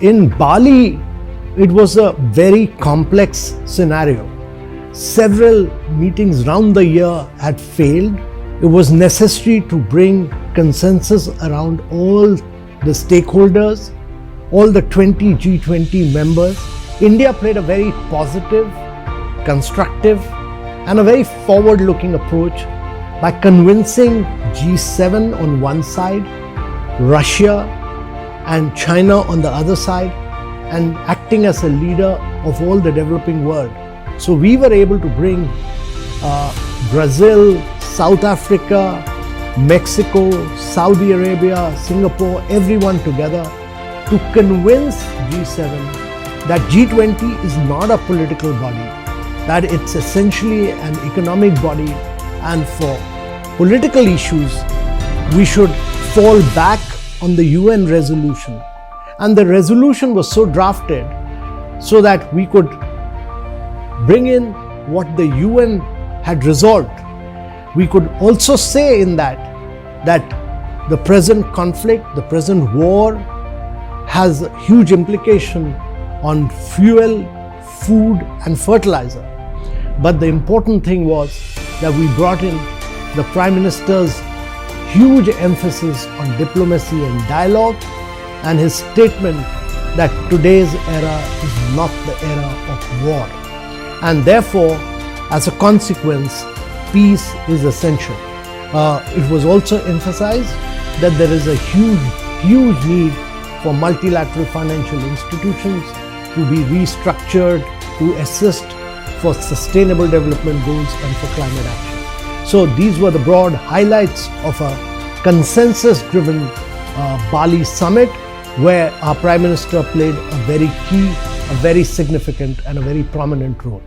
in Bali, it was a very complex scenario. Several meetings round the year had failed. It was necessary to bring consensus around all the stakeholders, all the 20 G20 members. India played a very positive, constructive, and a very forward-looking approach by convincing G7 on one side, Russia and China on the other side, and acting as a leader of all the developing world. So we were able to bring Brazil, South Africa, Mexico, Saudi Arabia, Singapore, everyone together to convince G7 that G20 is not a political body, that it's essentially an economic body, and for political issues, we should fall back on the UN resolution. And the resolution was so drafted so that we could bring in what the UN had resolved. We could also say in that the present conflict, the present war has a huge implication on fuel, food and fertilizer. But the important thing was that we brought in the Prime Minister's huge emphasis on diplomacy and dialogue, and his statement that today's era is not the era of war. And therefore, as a consequence, peace is essential. It was also emphasized that there is a huge need for multilateral financial institutions to be restructured to assist for sustainable development goals and for climate action. So these were the broad highlights of a consensus-driven Bali Summit, where our Prime Minister played a very key, a very significant and a very prominent role.